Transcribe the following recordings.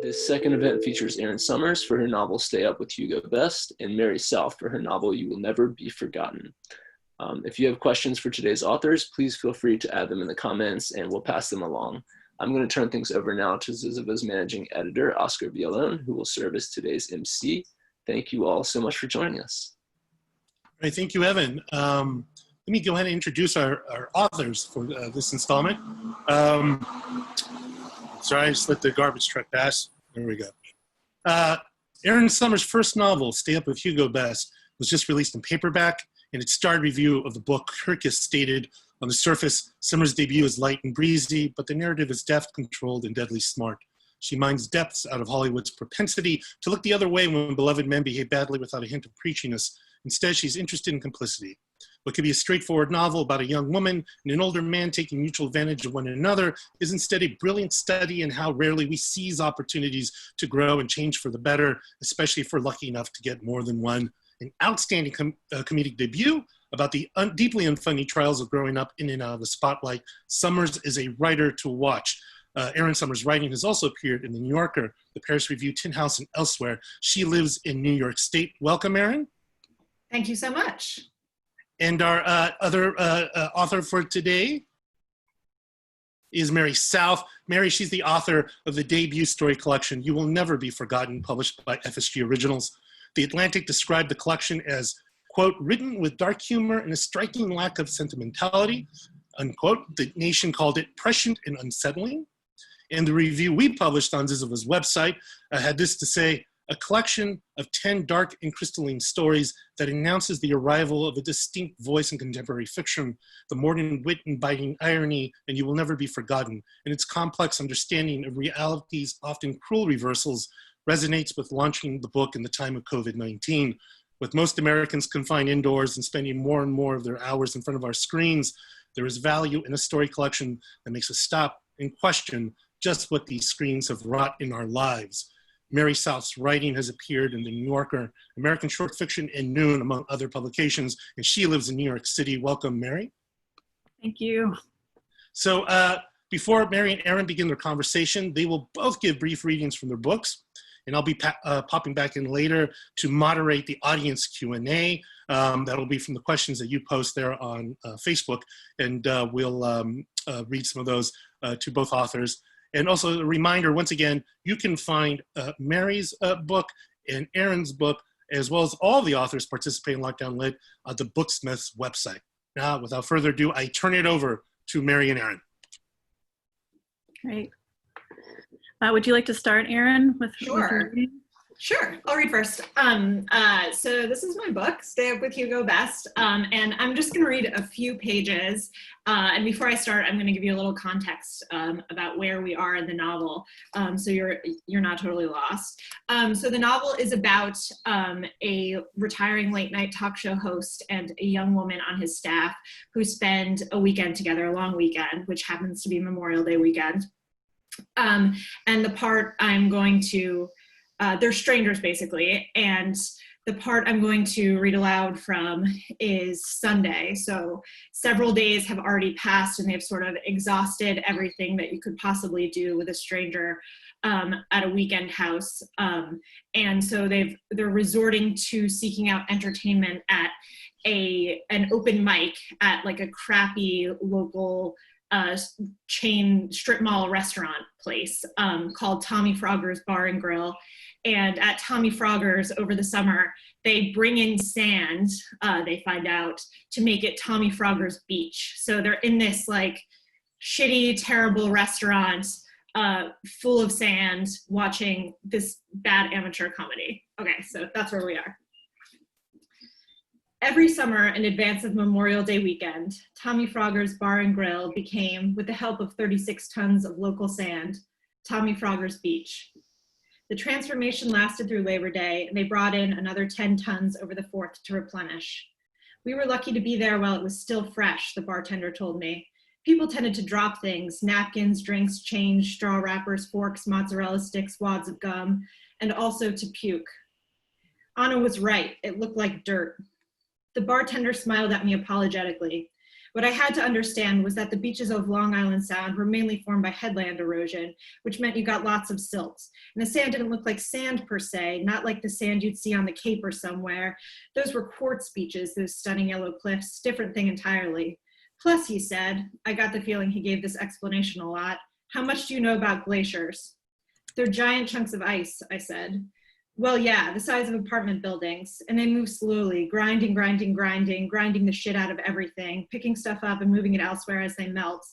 This second event features Erin Somers for her novel Stay Up With Hugo Best and Mary South for her novel You Will Never Be Forgotten. If you have questions for today's authors, please feel free to add them in the comments and we'll pass them along. I'm going to turn things over now to Zyzzyva's managing editor, Oscar Villalon, who will serve as today's MC. Thank you all so much for joining us. All right, thank you, Evan. Let me go ahead and introduce our authors for this installment. Sorry, I just let the garbage truck pass. There we go. Erin Somers' first novel, Stay Up With Hugo Best, was just released in paperback, and its starred review of the book, Kirkus, stated, on the surface, Somers' debut is light and breezy, but the narrative is deft, controlled, and deadly smart. She mines depths out of Hollywood's propensity to look the other way when beloved men behave badly without a hint of preachiness. Instead, she's interested in complicity. What could be a straightforward novel about a young woman and an older man taking mutual advantage of one another is instead a brilliant study in how rarely we seize opportunities to grow and change for the better, especially if we're lucky enough to get more than one. An outstanding comedic debut about the deeply unfunny trials of growing up in and out of the spotlight. Somers is a writer to watch. Erin Somers' writing has also appeared in The New Yorker, the Paris Review, Tin House, and elsewhere. She lives in New York State. Welcome, Erin. Thank you so much. And our other author for today is Mary South. Mary, she's the author of the debut story collection, You Will Never Be Forgotten, published by FSG Originals. The Atlantic described the collection as, quote, written with dark humor and a striking lack of sentimentality, unquote. The Nation called it prescient and unsettling. And the review we published on Zyzzyva's website had this to say, a collection of 10 dark and crystalline stories that announces the arrival of a distinct voice in contemporary fiction, the mordant wit and biting irony, and You Will Never Be Forgotten, and its complex understanding of reality's often cruel reversals resonates with launching the book in the time of COVID-19. With most Americans confined indoors and spending more and more of their hours in front of our screens, there is value in a story collection that makes us stop and question just what these screens have wrought in our lives. Mary South's writing has appeared in The New Yorker, American Short Fiction, and Noon, among other publications, and she lives in New York City. Welcome, Mary. Thank you. So before Mary and Erin begin their conversation, they will both give brief readings from their books, and I'll be popping back in later to moderate the audience Q&A. That'll be from the questions that you post there on Facebook, and we'll read some of those to both authors. And also a reminder, once again, you can find Mary's book and Erin's book, as well as all the authors participating in Lockdown Lit on the Booksmith's website. Now, without further ado, I turn it over to Mary and Erin. Great. Would you like to start, Erin? Sure. Sure, I'll read first. So this is my book, Stay Up With Hugo Best, and I'm just gonna read a few pages. And before I start, I'm gonna give you a little context about where we are in the novel, so you're not totally lost. So the novel is about a retiring late night talk show host and a young woman on his staff who spend a weekend together, a long weekend, which happens to be Memorial Day weekend. And the part I'm going to they're strangers, basically, and the part I'm going to read aloud from is Sunday. So several days have already passed and they've sort of exhausted everything that you could possibly do with a stranger at a weekend house. And so they're resorting to seeking out entertainment at an open mic at like a crappy local chain strip mall restaurant place called Tommy Frogger's Bar and Grill. And at Tommy Frogger's over the summer, they bring in sand, they find out, to make it Tommy Frogger's Beach. So they're in this like shitty, terrible restaurant full of sand watching this bad amateur comedy. Okay, so that's where we are. Every summer in advance of Memorial Day weekend, Tommy Frogger's Bar and Grill became, with the help of 36 tons of local sand, Tommy Frogger's Beach. The transformation lasted through Labor Day, and they brought in another 10 tons over the 4th to replenish. We were lucky to be there while it was still fresh, the bartender told me. People tended to drop things, napkins, drinks, change, straw wrappers, forks, mozzarella sticks, wads of gum, and also to puke. Anna was right, it looked like dirt. The bartender smiled at me apologetically. What I had to understand was that the beaches of Long Island Sound were mainly formed by headland erosion, which meant you got lots of silt. And the sand didn't look like sand per se, not like the sand you'd see on the Cape or somewhere. Those were quartz beaches, those stunning yellow cliffs, different thing entirely. Plus, he said, I got the feeling he gave this explanation a lot, how much do you know about glaciers? They're giant chunks of ice, I said. Well, yeah, the size of apartment buildings, and they move slowly, grinding the shit out of everything, picking stuff up and moving it elsewhere as they melt.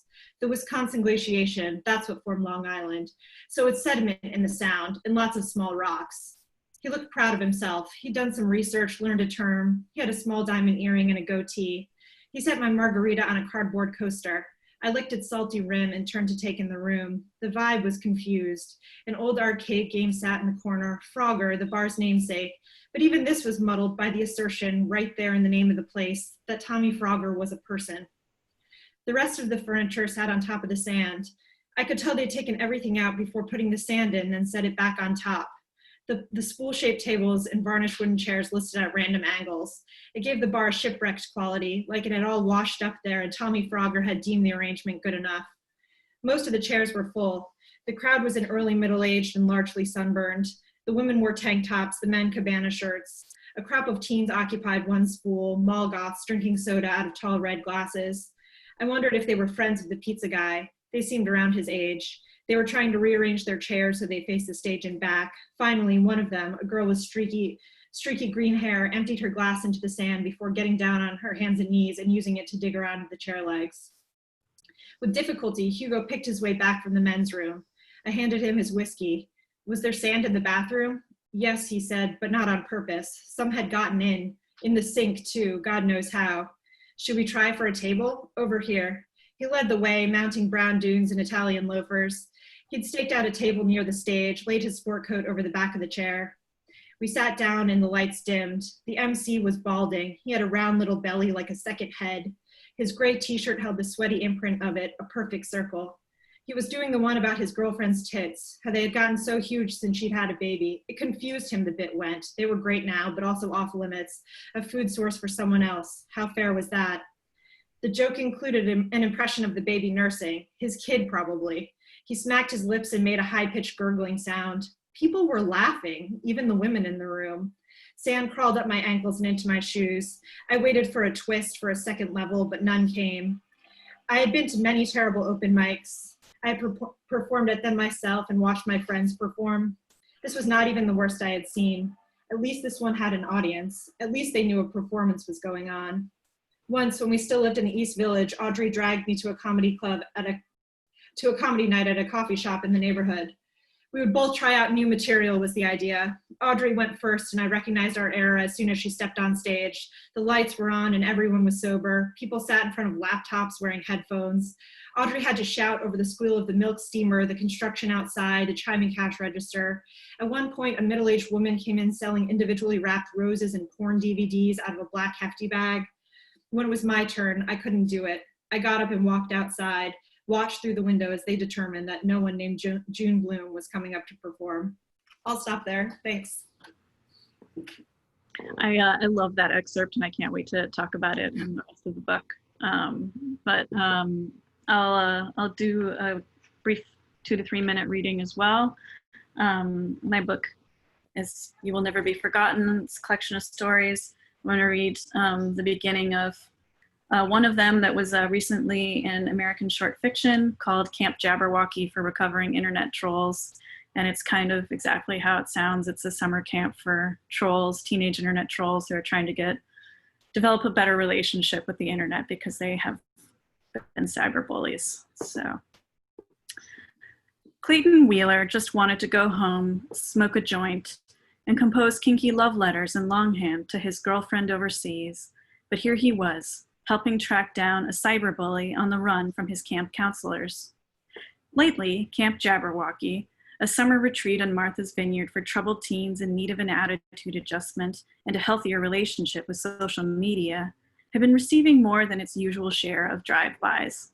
The Wisconsin glaciation, that's what formed Long Island. So it's sediment in the Sound and lots of small rocks. He looked proud of himself. He'd done some research, learned a term. He had a small diamond earring and a goatee. He set my margarita on a cardboard coaster. I licked its salty rim and turned to take in the room. The vibe was confused. An old arcade game sat in the corner, Frogger, the bar's namesake, but even this was muddled by the assertion, right there in the name of the place, that Tommy Frogger was a person. The rest of the furniture sat on top of the sand. I could tell they'd taken everything out before putting the sand in and set it back on top. The spool-shaped tables and varnished wooden chairs listed at random angles. It gave the bar a shipwrecked quality, like it had all washed up there and Tommy Frogger had deemed the arrangement good enough. Most of the chairs were full. The crowd was in early middle-aged and largely sunburned. The women wore tank tops, the men cabana shirts. A crop of teens occupied one spool, mall goths drinking soda out of tall red glasses. I wondered if they were friends of the pizza guy. They seemed around his age. They were trying to rearrange their chairs so they faced the stage and back. Finally, one of them, a girl with streaky green hair, emptied her glass into the sand before getting down on her hands and knees and using it to dig around the chair legs. With difficulty, Hugo picked his way back from the men's room. I handed him his whiskey. Was there sand in the bathroom? Yes, he said, but not on purpose. Some had gotten in the sink too, God knows how. Should we try for a table? Over here. He led the way, mounting brown dunes and Italian loafers. He'd staked out a table near the stage, laid his sport coat over the back of the chair. We sat down and the lights dimmed. The MC was balding. He had a round little belly like a second head. His gray t-shirt held the sweaty imprint of it, a perfect circle. He was doing the one about his girlfriend's tits, how they had gotten so huge since she'd had a baby. It confused him, the bit went. They were great now, but also off limits, a food source for someone else. How fair was that? The joke included an impression of the baby nursing, his kid probably. He smacked his lips and made a high-pitched gurgling sound. People were laughing, even the women in the room. Sand crawled up my ankles and into my shoes. I waited for a twist for a second level, but none came. I had been to many terrible open mics. I had performed at them myself and watched my friends perform. This was not even the worst I had seen. At least this one had an audience. At least they knew a performance was going on. Once, when we still lived in the East Village, Audrey dragged me to a comedy night at a coffee shop in the neighborhood. We would both try out new material was the idea. Audrey went first and I recognized our era as soon as she stepped on stage. The lights were on and everyone was sober. People sat in front of laptops wearing headphones. Audrey had to shout over the squeal of the milk steamer, the construction outside, the chiming cash register. At one point, a middle-aged woman came in selling individually wrapped roses and porn DVDs out of a black hefty bag. When it was my turn, I couldn't do it. I got up and walked outside, watched through the window as they determined that no one named June Bloom was coming up to perform. I'll stop there. Thanks. I love that excerpt, and I can't wait to talk about it in the rest of the book. I'll do a brief 2 to 3 minute reading as well. My book is You Will Never Be Forgotten. It's a collection of stories. I'm going to read the beginning of one of them that was recently in American short fiction called Camp Jabberwocky for Recovering Internet Trolls. And it's kind of exactly how it sounds. It's a summer camp for trolls, teenage internet trolls who are trying to develop a better relationship with the internet because they have been cyberbullies. So Clayton Wheeler just wanted to go home, smoke a joint, and compose kinky love letters in longhand to his girlfriend overseas. But here he was, helping track down a cyberbully on the run from his camp counselors. Lately, Camp Jabberwocky, a summer retreat on Martha's Vineyard for troubled teens in need of an attitude adjustment and a healthier relationship with social media, had been receiving more than its usual share of drive-bys.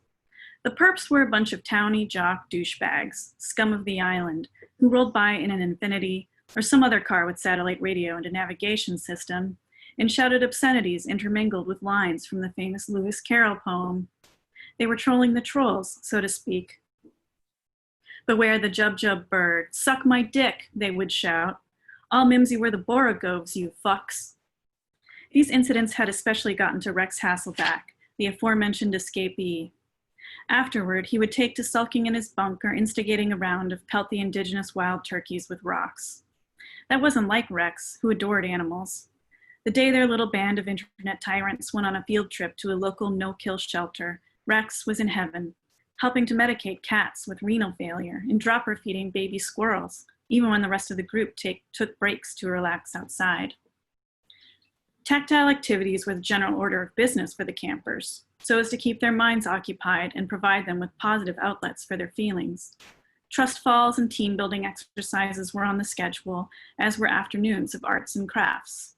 The perps were a bunch of towny jock douchebags, scum of the island, who rolled by in an Infiniti or some other car with satellite radio and a navigation system, and shouted obscenities intermingled with lines from the famous Lewis Carroll poem. They were trolling the trolls, so to speak. Beware the jub-jub bird, suck my dick, they would shout. All mimsy were the borogoves, you fucks. These incidents had especially gotten to Rex Hasselback, the aforementioned escapee. Afterward, he would take to sulking in his bunker, instigating a round of pelt the indigenous wild turkeys with rocks. That wasn't like Rex, who adored animals. The day their little band of internet tyrants went on a field trip to a local no-kill shelter, Rex was in heaven, helping to medicate cats with renal failure and dropper feeding baby squirrels, even when the rest of the group took breaks to relax outside. Tactile activities were the general order of business for the campers, so as to keep their minds occupied and provide them with positive outlets for their feelings. Trust falls and team building exercises were on the schedule, as were afternoons of arts and crafts.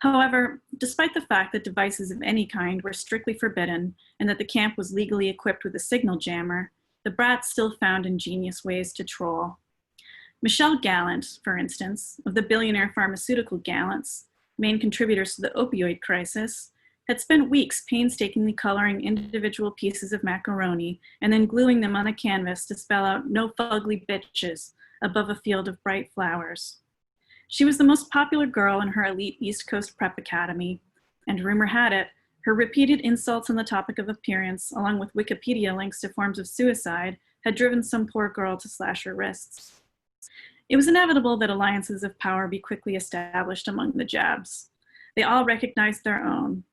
However, despite the fact that devices of any kind were strictly forbidden and that the camp was legally equipped with a signal jammer, the brats still found ingenious ways to troll. Michelle Gallant, for instance, of the billionaire pharmaceutical gallants, main contributors to the opioid crisis, had spent weeks painstakingly coloring individual pieces of macaroni and then gluing them on a canvas to spell out "no fugly bitches" above a field of bright flowers. She was the most popular girl in her elite East Coast prep academy, and rumor had it, her repeated insults on the topic of appearance, along with Wikipedia links to forms of suicide, had driven some poor girl to slash her wrists. It was inevitable that alliances of power be quickly established among the Jabs. They all recognized their own.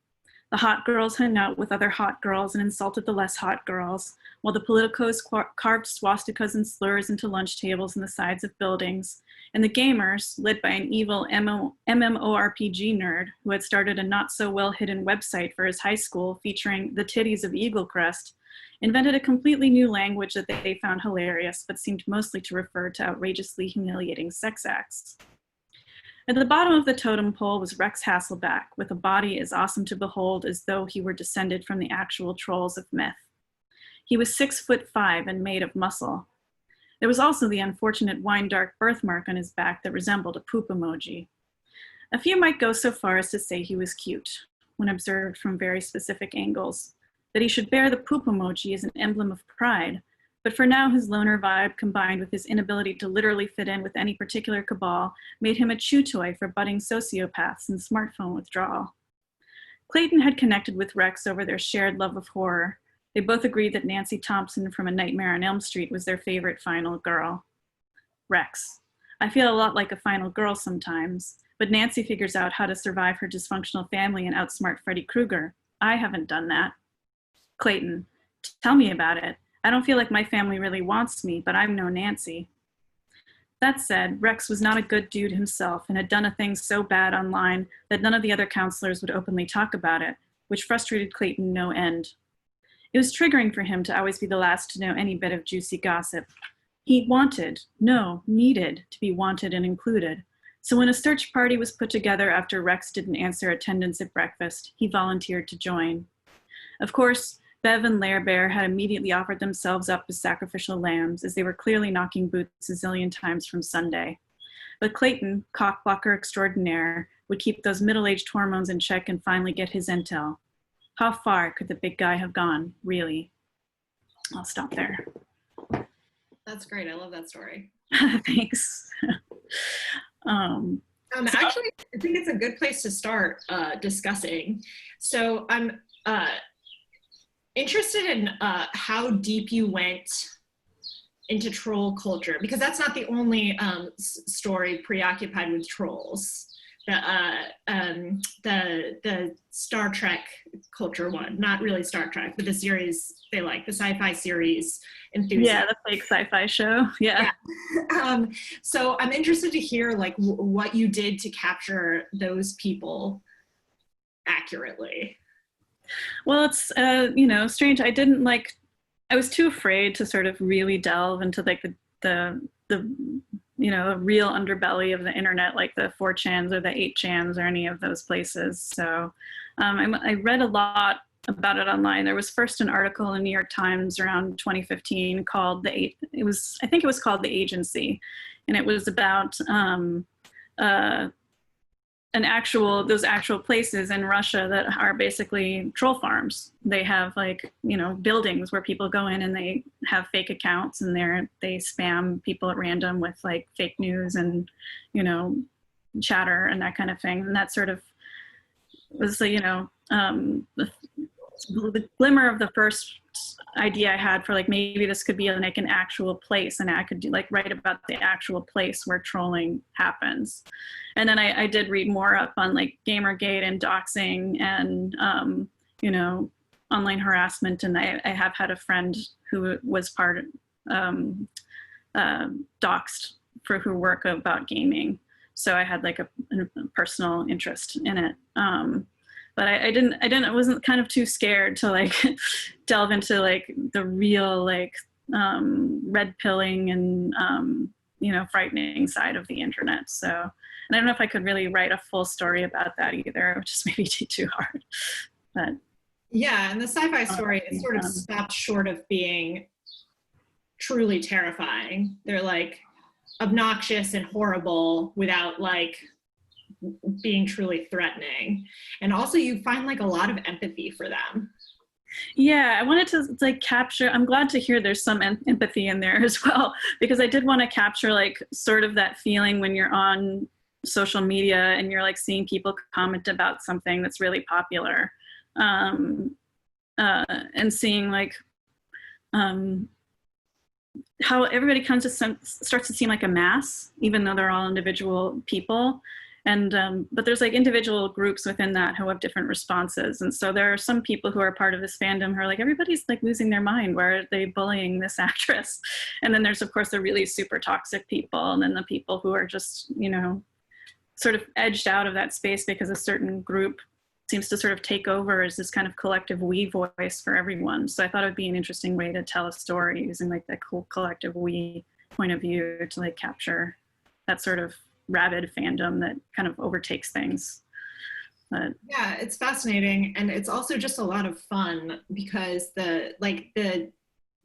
The hot girls hung out with other hot girls and insulted the less hot girls, while the politicos carved swastikas and slurs into lunch tables and the sides of buildings, and the gamers, led by an evil MMORPG nerd who had started a not-so-well-hidden website for his high school featuring the titties of Eaglecrest, invented a completely new language that they found hilarious but seemed mostly to refer to outrageously humiliating sex acts. At the bottom of the totem pole was Rex Hasselback, with a body as awesome to behold as though he were descended from the actual trolls of myth. He was 6'5" and made of muscle. There was also the unfortunate wine-dark birthmark on his back that resembled a poop emoji. A few might go so far as to say he was cute, when observed from very specific angles, that he should bear the poop emoji as an emblem of pride, but for now his loner vibe combined with his inability to literally fit in with any particular cabal made him a chew toy for budding sociopaths and smartphone withdrawal. Clayton had connected with Rex over their shared love of horror. They both agreed that Nancy Thompson from A Nightmare on Elm Street was their favorite final girl. Rex: I feel a lot like a final girl sometimes, but Nancy figures out how to survive her dysfunctional family and outsmart Freddy Krueger. I haven't done that. Clayton: Tell me about it. I don't feel like my family really wants me, but I'm no Nancy. That said, Rex was not a good dude himself and had done a thing so bad online that none of the other counselors would openly talk about it, which frustrated Clayton no end. It was triggering for him to always be the last to know any bit of juicy gossip. He needed to be wanted and included. So when a search party was put together after Rex didn't answer attendance at breakfast, he volunteered to join. Of course, Bev and Lair Bear had immediately offered themselves up as sacrificial lambs, as they were clearly knocking boots a zillion times from Sunday. But Clayton, cockblocker extraordinaire, would keep those middle-aged hormones in check and finally get his intel. How far could the big guy have gone, really? I'll stop there. That's great. I love that story. Thanks. Actually, I think it's a good place to start discussing. So I'm interested in how deep you went into troll culture, because that's not the only story preoccupied with trolls. The Star Trek culture one, not really Star Trek, but the series they like, the sci-fi series enthusiast. Yeah, the fake sci-fi show. Yeah. So I'm interested to hear like what you did to capture those people accurately. Well, it's, strange. I was too afraid to sort of really delve into like the real underbelly of the internet, like the 4chans or the 8chans or any of those places. So I read a lot about it online. There was first an article in the New York Times around 2015 called I think it was called The Agency. And it was about those actual places in Russia that are basically troll farms. They have like, you know, buildings where people go in and they have fake accounts and they spam people at random with like fake news and, you know, chatter and that kind of thing. And that sort of was, you know, the glimmer of the first idea I had for like, maybe this could be like an actual place and I could do like write about the actual place where trolling happens. And then I did read more up on like Gamergate and doxing and, you know, online harassment. And I have had a friend who was doxed for her work about gaming. So I had like a personal interest in it. But I wasn't kind of too scared to like delve into like the real like red pilling and you know, frightening side of the internet. So, and I don't know if I could really write a full story about that either, which is maybe too hard. But yeah, and the sci-fi story is sort of stopped short of being truly terrifying. They're like obnoxious and horrible without like being truly threatening. And also you find like a lot of empathy for them. Yeah, I wanted to like capture, I'm glad to hear there's some empathy in there as well, because I did want to capture like sort of that feeling when you're on social media and you're like seeing people comment about something that's really popular, and seeing like how everybody kind of starts to seem like a mass, even though they're all individual people. And but there's like individual groups within that who have different responses. And so there are some people who are part of this fandom who are like, everybody's like losing their mind. Why are they bullying this actress? And then there's of course the really super toxic people. And then the people who are just, you know, sort of edged out of that space because a certain group seems to sort of take over as this kind of collective we voice for everyone. So I thought it would be an interesting way to tell a story using like that cool collective we point of view to like capture that sort of rabid fandom that kind of overtakes things. But yeah, it's fascinating, and it's also just a lot of fun because the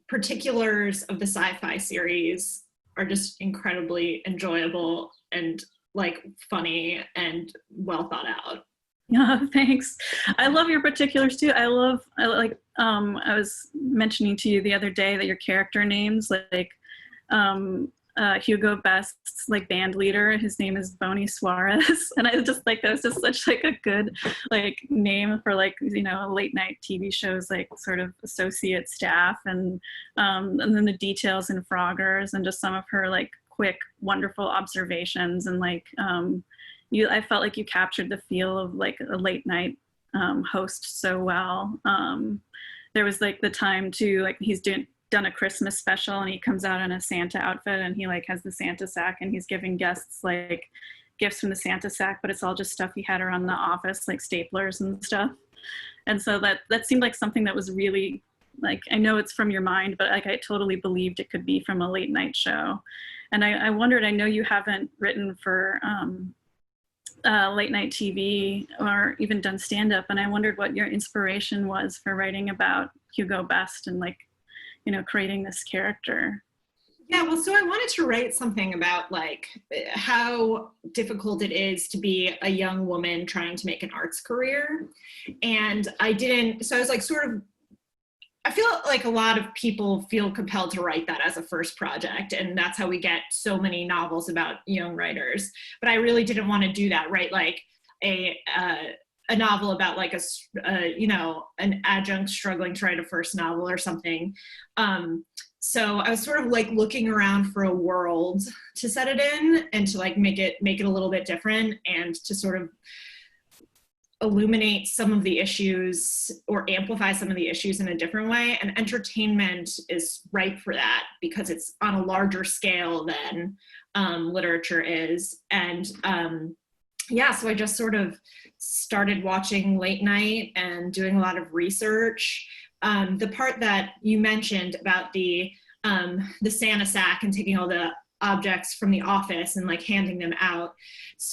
particulars of the sci-fi series are just incredibly enjoyable and like funny and well thought out. yeah, thanks. I love your particulars too. I was mentioning to you the other day that your character names like Hugo Best's like band leader, his name is Bonnie Suarez, and I just like that was just such like a good like name for like, you know, late night TV shows, like sort of associate staff, and then the details in Froggers and just some of her like quick wonderful observations, and like I felt like you captured the feel of like a late night host so well. There was like the time too, like he's done a Christmas special and he comes out in a Santa outfit and he like has the Santa sack and he's giving guests like gifts from the Santa sack, but it's all just stuff he had around the office, like staplers and stuff. And so that seemed like something that was really like, I know it's from your mind, but like I totally believed it could be from a late night show. And I wondered, I know you haven't written for late night TV or even done stand-up, and I wondered what your inspiration was for writing about Hugo Best and like, you know, creating this character. Yeah, well, so I wanted to write something about like how difficult it is to be a young woman trying to make an arts career. And so I was like I feel like a lot of people feel compelled to write that as a first project, and that's how we get so many novels about young writers. But I really didn't want to do that, right? Like a novel about like you know, an adjunct struggling to write a first novel or something. So I was sort of like looking around for a world to set it in and to like make it a little bit different and to sort of illuminate some of the issues or amplify some of the issues in a different way. And entertainment is ripe for that because it's on a larger scale than literature is. And yeah, so I just sort of started watching late night and doing a lot of research. The part that you mentioned about the Santa sack and taking all the objects from the office and like handing them out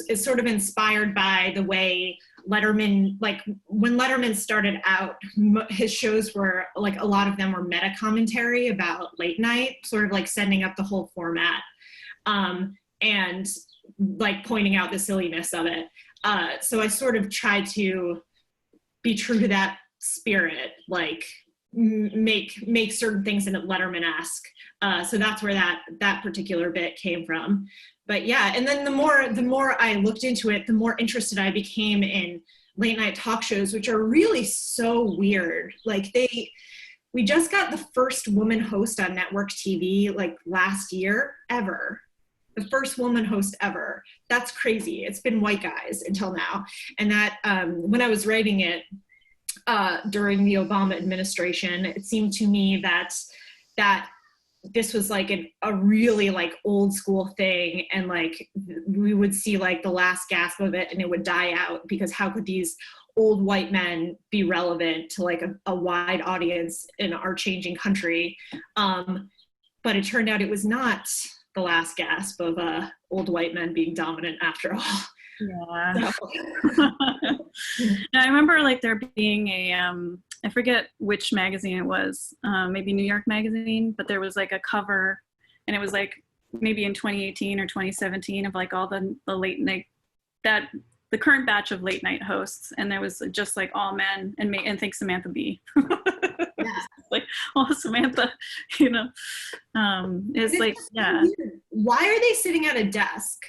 is sort of inspired by the way Letterman, like when Letterman started out, his shows were like, a lot of them were meta commentary about late night, sort of like setting up the whole format and like pointing out the silliness of it. So I sort of try to be true to that spirit, like make certain things in Letterman-esque. So that's where that particular bit came from. But yeah, and then the more I looked into it, the more interested I became in late night talk shows, which are really so weird. Like we just got the first woman host on network TV like last year ever. The first woman host ever. That's crazy. It's been white guys until now. And that when I was writing it during the Obama administration, it seemed to me that this was like a really like old school thing, and like we would see like the last gasp of it and it would die out, because how could these old white men be relevant to like a wide audience in our changing country? But it turned out it was not the last gasp of old white men being dominant after all. Yeah. So. I remember like there being a I forget which magazine it was, maybe New York Magazine, but there was like a cover, and it was like maybe in 2018 or 2017 of like all the late night, the current batch of late night hosts, and there was just like all men, and think Samantha Bee. Yeah. Like, well, Samantha, you know, is like, yeah. Why are they sitting at a desk?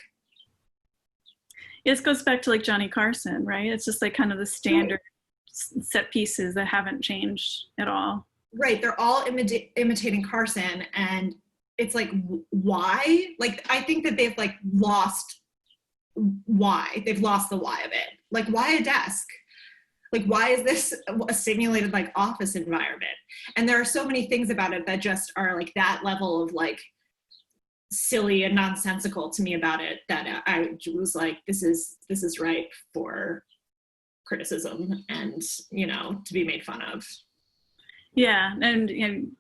It goes back to like Johnny Carson, right? It's just like kind of the standard set pieces that haven't changed at all. Right, they're all imitating Carson, and it's like, why? Like, I think that they've like lost why. They've lost the why of it. Like, why a desk? Like, why is this a simulated like office environment? And there are so many things about it that just are like that level of like silly and nonsensical to me about it, that I was like, this is ripe for criticism and, you know, to be made fun of. Yeah, and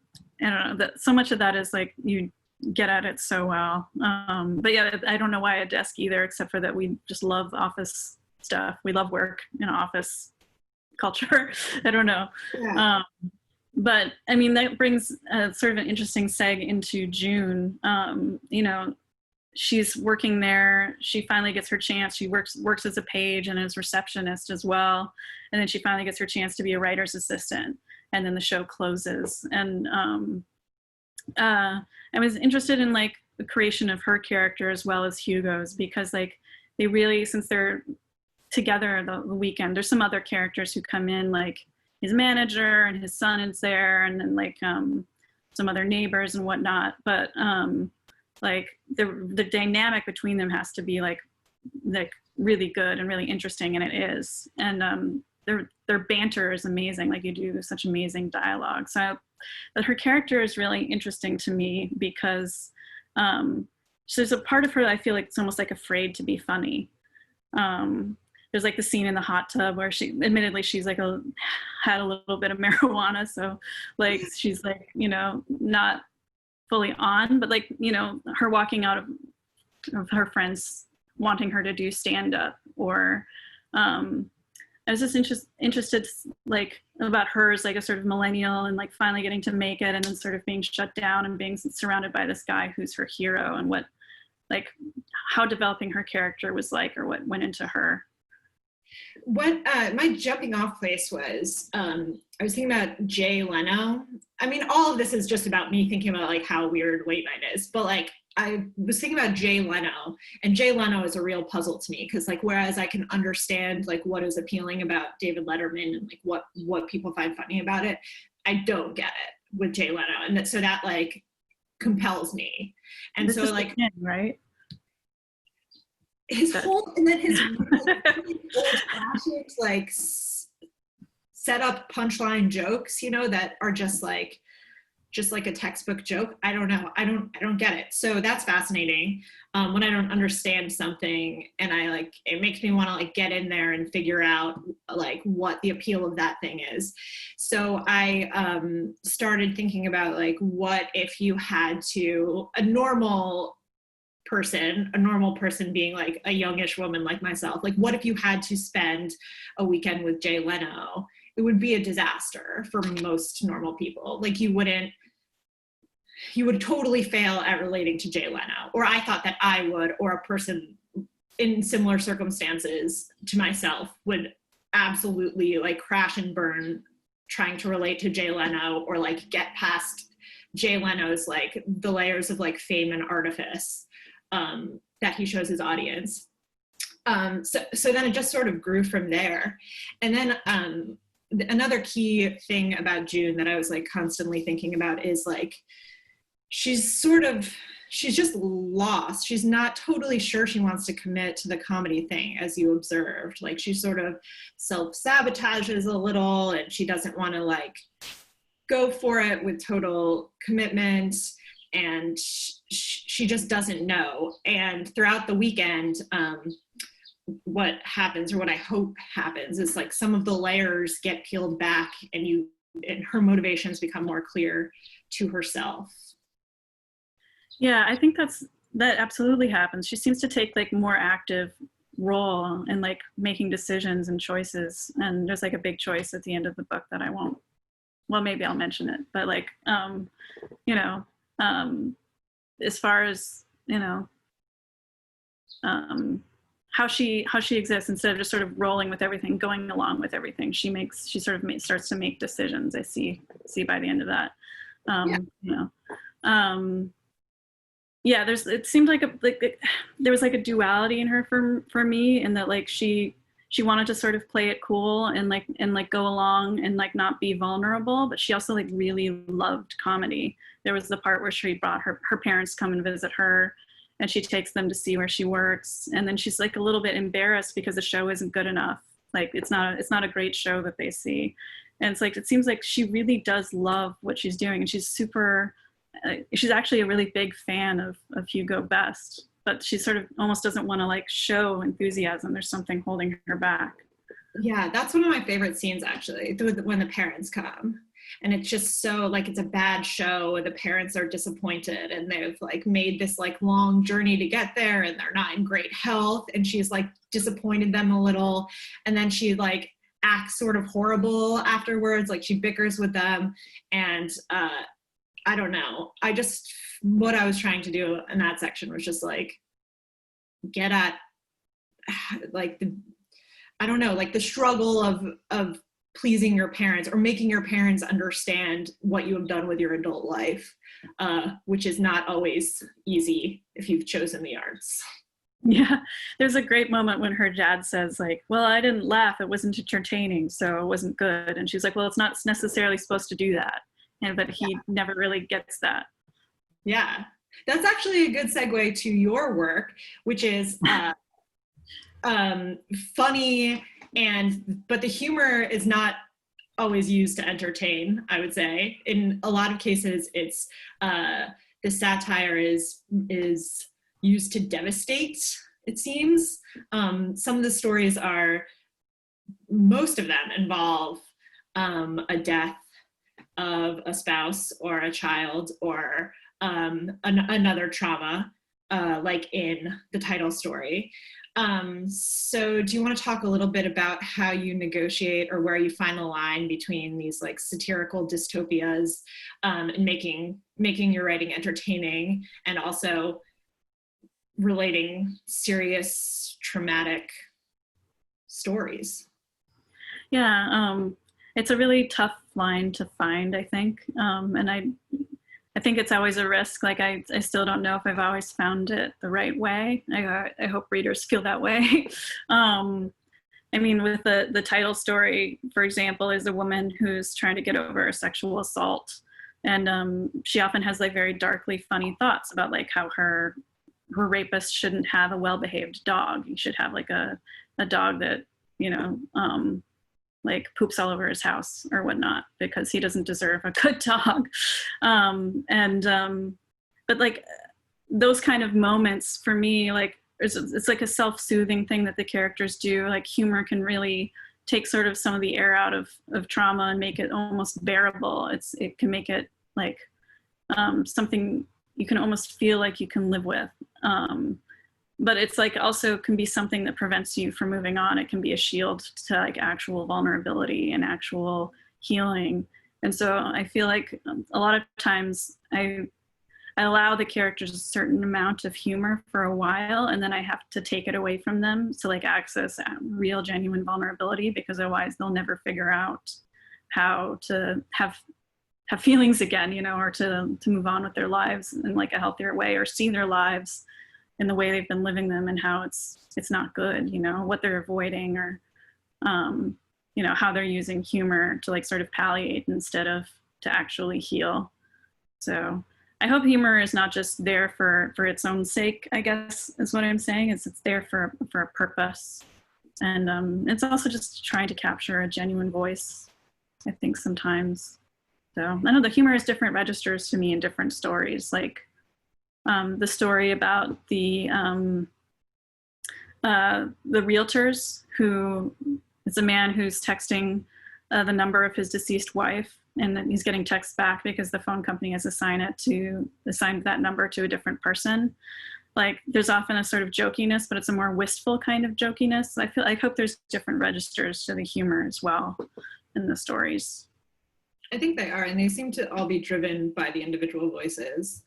I don't know, that so much of that is like you get at it so well. But yeah, I don't know why a desk either, except for that we just love office stuff. We love work in office culture. I don't know. Yeah. But I mean, that brings sort of an interesting seg into June. You know, she's working there. She finally gets her chance. She works as a page and as receptionist as well. And then she finally gets her chance to be a writer's assistant. And then the show closes. And I was interested in like the creation of her character as well as Hugo's, because like they really, since they're together the weekend, there's some other characters who come in, like his manager and his son is there, and then like some other neighbors and whatnot. But like the dynamic between them has to be like really good and really interesting, and it is. And their banter is amazing. Like, you do such amazing dialogue. So but her character is really interesting to me because there's a part of her that I feel like it's almost like afraid to be funny. There's like the scene in the hot tub where admittedly she's like had a little bit of marijuana, so like she's like, you know, not fully on, but like, you know, her walking out of her friends wanting her to do stand-up, or I was just interested like about her as like a sort of millennial and like finally getting to make it, and then sort of being shut down and being surrounded by this guy who's her hero, and what, like, how developing her character was like, or what went into her. What my jumping off place was, I was thinking about Jay Leno. I mean, all of this is just about me thinking about like how weird late night is, but like I was thinking about Jay Leno, and Jay Leno is a real puzzle to me, because like whereas I can understand like what is appealing about David Letterman and like what people find funny about it, I don't get it with Jay Leno, and so that like compels me. And this so like him, right? His whole, and then his like, old-fashioned like set up punchline jokes, you know, that are just like a textbook joke. I don't know. I don't get it. So that's fascinating. When I don't understand something, and I like, it makes me want to like get in there and figure out like what the appeal of that thing is. So I started thinking about like, what if you had to, a normal person being like a youngish woman like myself, like what if you had to spend a weekend with Jay Leno? It would be a disaster for most normal people. Like you would totally fail at relating to Jay Leno, or I thought that I would, or a person in similar circumstances to myself, would absolutely like crash and burn trying to relate to Jay Leno, or like get past Jay Leno's like the layers of like fame and artifice that he shows his audience. So then it just sort of grew from there. And then another key thing about June that I was like constantly thinking about is like, she's just lost. She's not totally sure she wants to commit to the comedy thing, as you observed. Like she sort of self-sabotages a little, and she doesn't want to like go for it with total commitment, and she just doesn't know. And throughout the weekend, what happens, or what I hope happens, is like some of the layers get peeled back, and her motivations become more clear to herself. Yeah, I think that absolutely happens. She seems to take like more active role in like making decisions and choices. And there's like a big choice at the end of the book that I won't, well, maybe I'll mention it, but like, you know, as far as, you know, how she exists, instead of just sort of rolling with everything, going along with everything, she sort of starts to make decisions. I see by the end of that, you know, yeah, it seemed like there was like a duality in her for me, in that like she wanted to sort of play it cool and like go along and like not be vulnerable, but she also like really loved comedy. There was the part where she brought her parents come and visit her, and she takes them to see where she works, and then she's like a little bit embarrassed because the show isn't good enough. Like it's not a great show that they see, and it's like it seems like she really does love what she's doing, and she's actually a really big fan of Hugo Best, but she sort of almost doesn't want to like show enthusiasm. There's something holding her back. Yeah, that's one of my favorite scenes actually, when the parents come. And it's just so like, it's a bad show, the parents are disappointed, and they've like made this like long journey to get there, and they're not in great health, and she's like disappointed them a little, and then she like acts sort of horrible afterwards, like she bickers with them. And I don't know, what I was trying to do in that section was just like get at like the struggle of pleasing your parents, or making your parents understand what you have done with your adult life, which is not always easy if you've chosen the arts. Yeah, there's a great moment when her dad says like, well, I didn't laugh, it wasn't entertaining, so it wasn't good. And she's like, well, it's not necessarily supposed to do that. But he never really gets that. Yeah, that's actually a good segue to your work, which is funny, but the humor is not always used to entertain, I would say. In a lot of cases, it's the satire is used to devastate, it seems. Some of the stories most of them involve a death of a spouse or a child, or another trauma, like in the title story. So do you want to talk a little bit about how you negotiate, or where you find the line between these like satirical dystopias, and making your writing entertaining, and also relating serious traumatic stories? Yeah, it's a really tough line to find, I think. And I think it's always a risk. Like I still don't know if I've always found it the right way. I hope readers feel that way. I mean, with the title story, for example, is a woman who's trying to get over a sexual assault. And she often has like very darkly funny thoughts about like how her rapist shouldn't have a well-behaved dog. He should have like a dog that, you know, like poops all over his house or whatnot, because he doesn't deserve a good dog. But like those kind of moments for me, like it's like a self-soothing thing that the characters do. Like humor can really take sort of some of the air out of trauma and make it almost bearable. It can make it like something you can almost feel like you can live with. But it's like also can be something that prevents you from moving on. It can be a shield to like actual vulnerability and actual healing. And so I feel like a lot of times I I allow the characters a certain amount of humor for a while, and then I have to take it away from them to like access real genuine vulnerability, because otherwise they'll never figure out how to have feelings again, you know, or to move on with their lives in like a healthier way, or see their lives in the way they've been living them and how it's not good, you know, what they're avoiding, or you know, how they're using humor to like sort of palliate instead of to actually heal. So I hope humor is not just there for its own sake, I guess is what I'm saying, is it's there for a purpose. And it's also just trying to capture a genuine voice, I think, sometimes. So I know the humor has different registers to me in different stories, like the story about the realtors, who is a man who's texting the number of his deceased wife, and then he's getting texts back because the phone company has assigned that number to a different person. Like, there's often a sort of jokiness, but it's a more wistful kind of jokiness. I hope there's different registers to the humor as well in the stories. I think they are, and they seem to all be driven by the individual voices.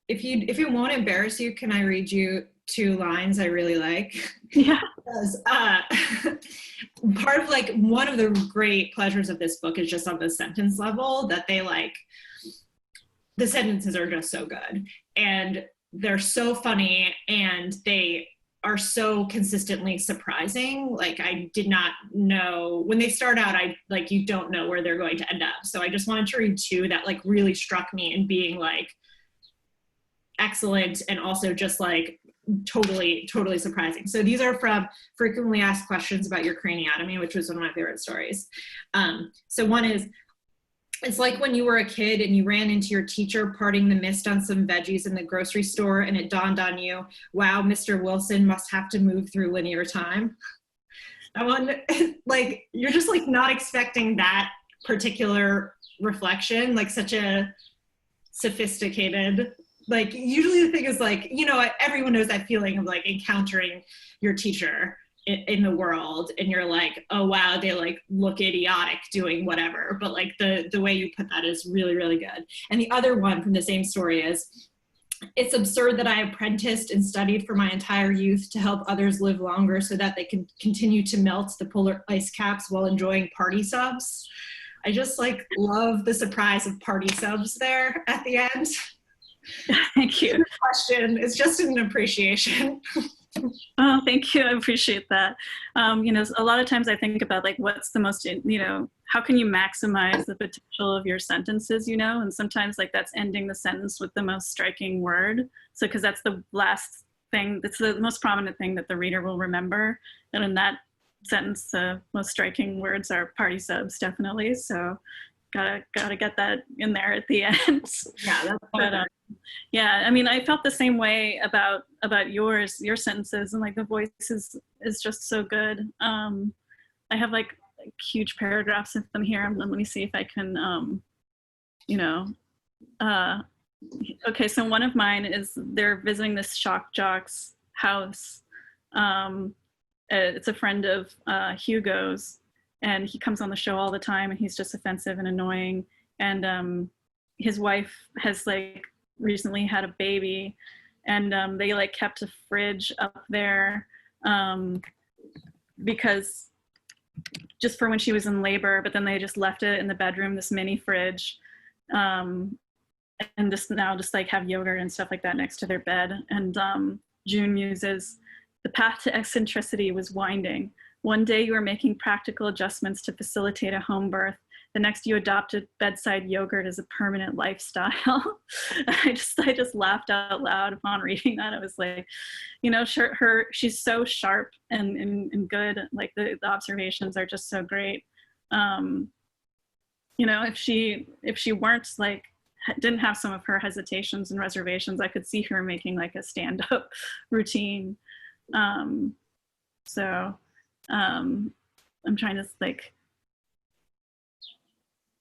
If it won't embarrass you, can I read you 2 lines I really like? Yeah. Because part of like one of the great pleasures of this book is just on the sentence level, that they like, the sentences are just so good and they're so funny and they are so consistently surprising. Like, I did not know when they start out, you don't know where they're going to end up. So I just wanted to read 2 that like really struck me in being like excellent and also just like totally surprising. So these are from Frequently Asked Questions About Your Craniotomy, which was one of my favorite stories. So one is, it's like when you were a kid and you ran into your teacher parting the mist on some veggies in the grocery store, and it dawned on you, wow, Mr. Wilson must have to move through linear time. That one, like, you're just like not expecting that particular reflection, like such a sophisticated, like, usually the thing is like, you know, everyone knows that feeling of like encountering your teacher in the world and you're like, oh wow, they like look idiotic doing whatever, but like the way you put that is really, really good. And the other one from the same story is, it's absurd that I apprenticed and studied for my entire youth to help others live longer so that they can continue to melt the polar ice caps while enjoying party subs. I just like love the surprise of party subs there at the end. Thank you. The question is just an appreciation. Oh, thank you. I appreciate that. You know, a lot of times I think about like, what's the most, you know, how can you maximize the potential of your sentences, you know? And sometimes like that's ending the sentence with the most striking word. So, because that's the last thing, that's the most prominent thing that the reader will remember. And in that sentence, the most striking words are party subs, definitely. So gotta get that in there at the end. Yeah, that's but, yeah, I mean, I felt the same way about your sentences, and like the voice is just so good. I have like huge paragraphs of them here. Let me see if I can, you know, okay, so one of mine is they're visiting this shock jock's house. It's a friend of Hugo's, and he comes on the show all the time, and he's just offensive and annoying. And his wife has like recently had a baby, and they like kept a fridge up there because just for when she was in labor, but then they just left it in the bedroom, this mini fridge, and just like have yogurt and stuff like that next to their bed. And June muses, the path to eccentricity was winding. One day you were making practical adjustments to facilitate a home birth. The next you adopted bedside yogurt as a permanent lifestyle. I just laughed out loud upon reading that. I was like, you know, she's so sharp and good. Like the observations are just so great. You know, if she weren't like, didn't have some of her hesitations and reservations, I could see her making like a stand-up routine. I'm trying to like,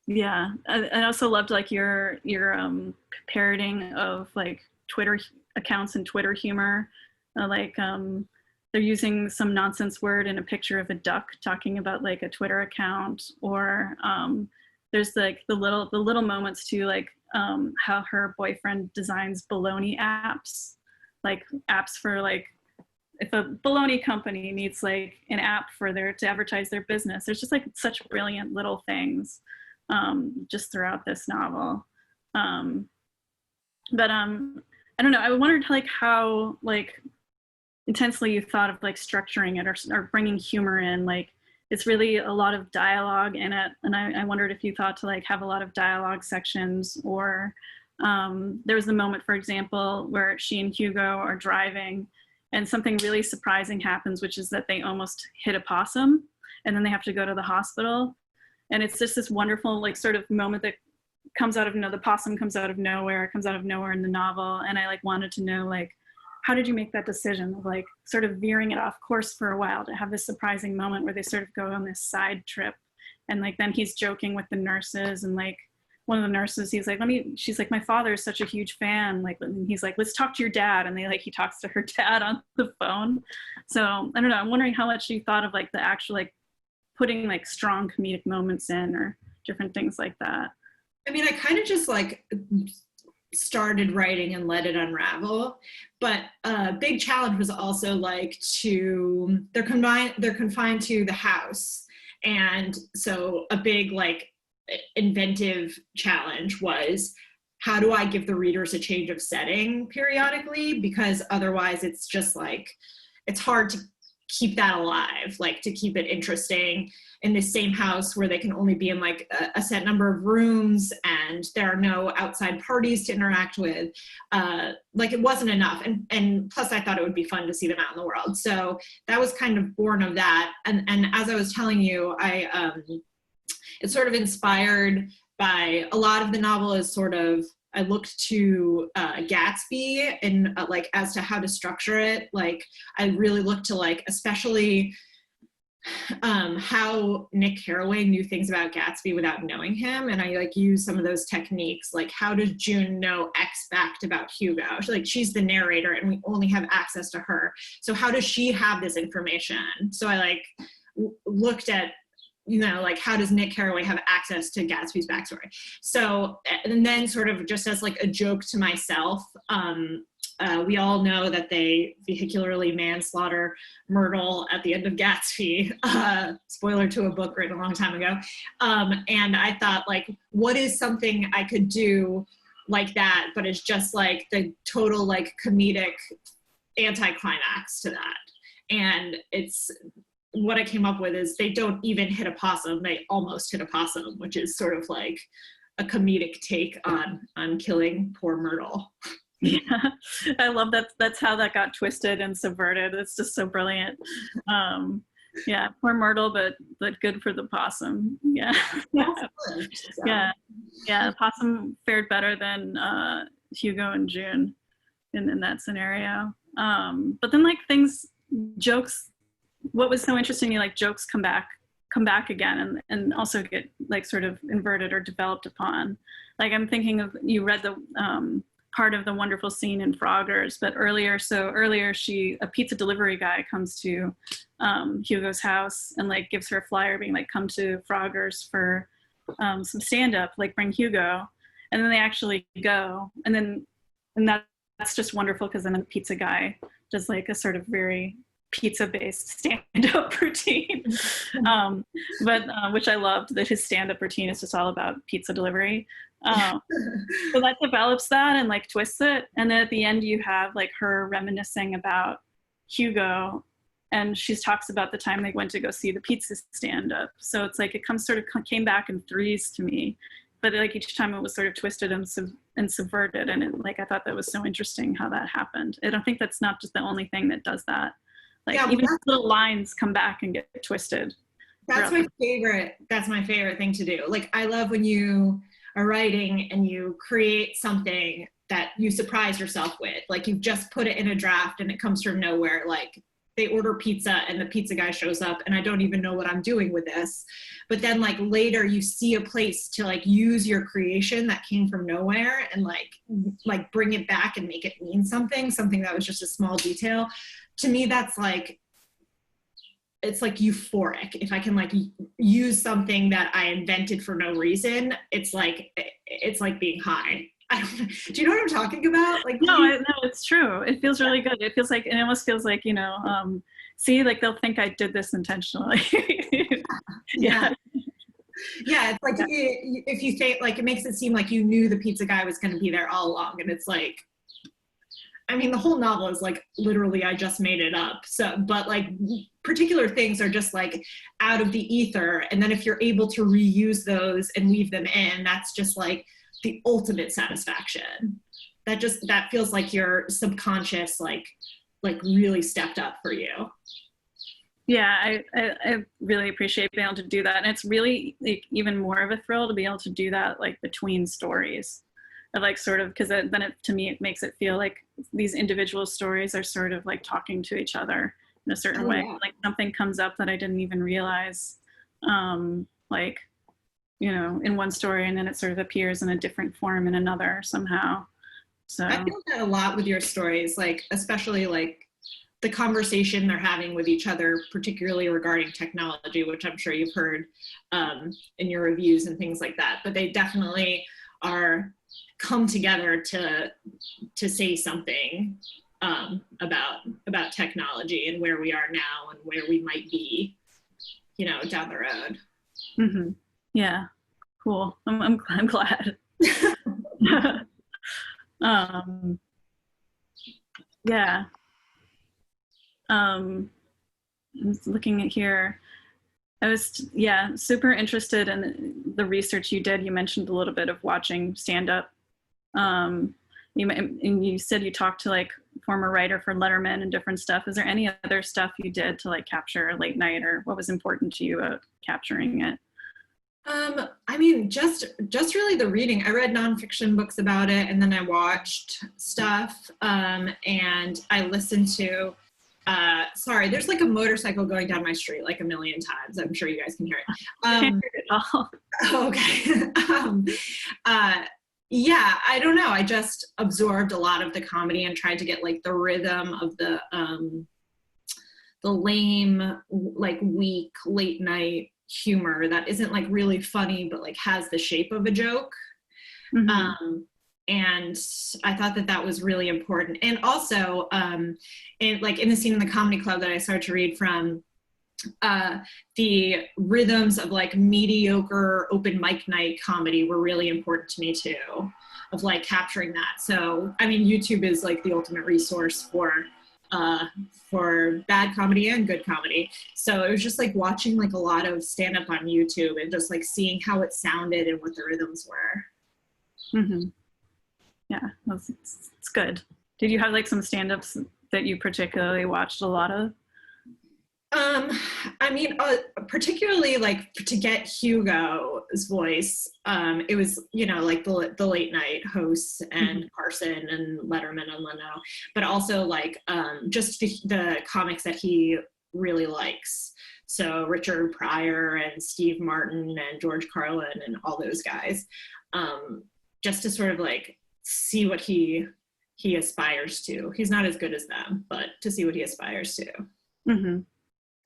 yeah. I also loved like your parroting of like Twitter accounts and Twitter humor. They're using some nonsense word in a picture of a duck talking about like a Twitter account, or there's like the little moments too, like how her boyfriend designs bologna apps, like apps for like, if a bologna company needs like an app for to advertise their business. There's just like such brilliant little things just throughout this novel. But I don't know, I wondered like how like intensely you thought of like structuring it or bringing humor in. Like it's really a lot of dialogue in it, and I wondered if you thought to like have a lot of dialogue sections, or there was the moment, for example, where she and Hugo are driving and something really surprising happens, which is that they almost hit a possum and then they have to go to the hospital. And it's just this wonderful like sort of moment that comes out of, the possum comes out of nowhere, in the novel. And I like wanted to know, like, how did you make that decision of like sort of veering it off course for a while to have this surprising moment where they sort of go on this side trip? And like, then he's joking with the nurses, and like one of the nurses, he's like, she's like, my father is such a huge fan. Like, and he's like, let's talk to your dad. And he talks to her dad on the phone. So I don't know, I'm wondering how much you thought of like the actual, like putting like strong comedic moments in or different things like that. I mean, I kind of just like started writing and let it unravel, but a big challenge was also like they're confined to the house. And so a big like inventive challenge was, how do I give the readers a change of setting periodically? Because otherwise it's just like, it's hard to keep that alive, like to keep it interesting in the same house where they can only be in like a set number of rooms and there are no outside parties to interact with. Like it wasn't enough. And plus I thought it would be fun to see them out in the world. So that was kind of born of that. And as I was telling you, it's sort of inspired by a lot of the novel is sort of, I looked to Gatsby and like as to how to structure it. Like I really looked to like, especially how Nick Carraway knew things about Gatsby without knowing him. And I like use some of those techniques. Like how does June know X fact about Hugo? She's the narrator and we only have access to her. So how does she have this information? So I like looked at, like how does Nick Carraway have access to Gatsby's backstory? So, and then sort of just as like a joke to myself, we all know that they vehicularly manslaughter Myrtle at the end of Gatsby, spoiler to a book written a long time ago. And I thought like, what is something I could do like that, but it's just like the total like comedic anticlimax to that. And it's, what I came up with is they don't even hit a possum, they almost hit a possum, which is sort of like a comedic take on killing poor Myrtle. Yeah, I love that. That's how that got twisted and subverted. It's just so brilliant. Yeah, poor Myrtle, but good for the possum. Yeah. Yeah. The possum fared better than Hugo and June in that scenario. But then like jokes, what was so interesting, like jokes come back again and also get like sort of inverted or developed upon. Like I'm thinking of, you read the part of the wonderful scene in Froggers, but earlier a pizza delivery guy comes to Hugo's house and like gives her a flyer being like, come to Froggers for some stand-up, like bring Hugo. And then they actually go. And that's just wonderful because then the pizza guy does like a sort of very pizza-based stand-up routine, but which I loved, that his stand-up routine is just all about pizza delivery. So that develops that and like twists it, and then at the end you have like her reminiscing about Hugo, and she talks about the time they went to go see the pizza stand-up. So it's like it came back in threes to me, but like each time it was sort of twisted and subverted, and like I thought that was so interesting how that happened. I don't think that's not just the only thing that does that. Like yeah, even little lines come back and get twisted. That's my favorite thing to do. Like I love when you are writing and you create something that you surprise yourself with. Like you've just put it in a draft and it comes from nowhere. Like they order pizza and the pizza guy shows up and I don't even know what I'm doing with this. But then like later you see a place to like use your creation that came from nowhere and like bring it back and make it mean something that was just a small detail. To me, that's like, it's like euphoric. If I can like use something that I invented for no reason, it's like being high. I don't know. Do you know what I'm talking about? Like, no, it's true. It feels really good. It feels like, it almost feels like, see, like they'll think I did this intentionally. yeah. Yeah, it's like if you say, like, it makes it seem like you knew the pizza guy was going to be there all along, and it's like, I mean, the whole novel is like literally I just made it up. So, but like particular things are just like out of the ether, and then if you're able to reuse those and weave them in, that's just like the ultimate satisfaction. That feels like your subconscious like really stepped up for you. Yeah, I really appreciate being able to do that. And it's really like even more of a thrill to be able to do that like between stories. Of like sort of, because then to me it makes it feel like these individual stories are sort of like talking to each other in a certain way. Yeah. Like something comes up that I didn't even realize, like, in one story, and then it sort of appears in a different form in another somehow. So I feel that a lot with your stories, like especially like the conversation they're having with each other, particularly regarding technology, which I'm sure you've heard in your reviews and things like that. But they definitely are come together to say something about technology and where we are now and where we might be, down the road. Mm-hmm. Yeah, cool. I'm glad. Yeah. I'm looking at here. I was, super interested in the research you did. You mentioned a little bit of watching stand-up. And you said you talked to like former writer for Letterman and different stuff. Is there any other stuff you did to like capture late night, or what was important to you about capturing it? I mean, just really the reading. I read nonfiction books about it, and then I watched stuff, and I listened to, sorry, there's like a motorcycle going down my street like a million times. I'm sure you guys can hear it. Can't hear it all. Okay. Yeah, I don't know. I just absorbed a lot of the comedy and tried to get like the rhythm of the lame, like weak late night humor that isn't like really funny, but like has the shape of a joke. Mm-hmm. And I thought that was really important. And also, in the scene in the comedy club that I started to read from, the rhythms of like mediocre open mic night comedy were really important to me too, of like capturing that. So, I mean, YouTube is like the ultimate resource for bad comedy and good comedy. So it was just like watching like a lot of stand up on YouTube and just like seeing how it sounded and what the rhythms were. Mm-hmm. Yeah, it's good. Did you have like some stand-ups that you particularly watched a lot of? I mean, particularly like to get Hugo's voice, it was, like the late night hosts and mm-hmm. Carson and Letterman and Leno, but also like just the comics that he really likes. So Richard Pryor and Steve Martin and George Carlin and all those guys, just to sort of like see what he aspires to. He's not as good as them, but to see what he aspires to. Mm-hmm.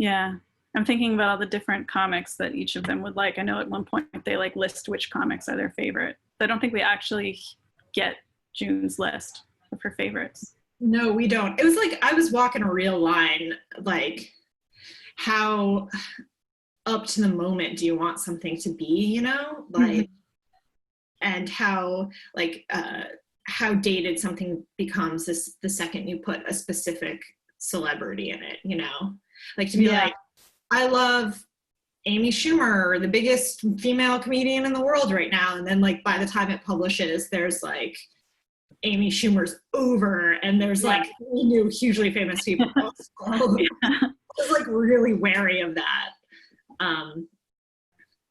Yeah, I'm thinking about all the different comics that each of them would like. I know at one point they like list which comics are their favorite. I don't think we actually get June's list of her favorites. No, we don't. It was like I was walking a real line, like how up to the moment do you want something to be, like, mm-hmm. and how like how dated something becomes the second you put a specific celebrity in it, like to be like, I love Amy Schumer, the biggest female comedian in the world right now. And then like, by the time it publishes, there's like Amy Schumer's over and there's like new hugely famous people. So I was like really wary of that.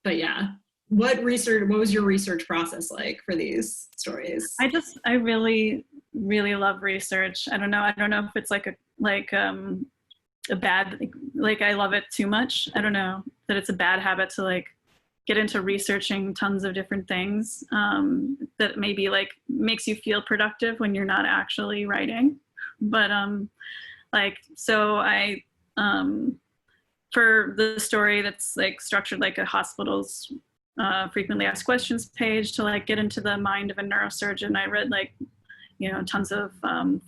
But yeah, what was your research process like for these stories? I really, really love research. I don't know if it's like a bad, like I love it too much. I don't know that it's a bad habit to like get into researching tons of different things that maybe like makes you feel productive when you're not actually writing. But so I for the story that's like structured like a hospital's frequently asked questions page to like get into the mind of a neurosurgeon. I read like, you know, tons of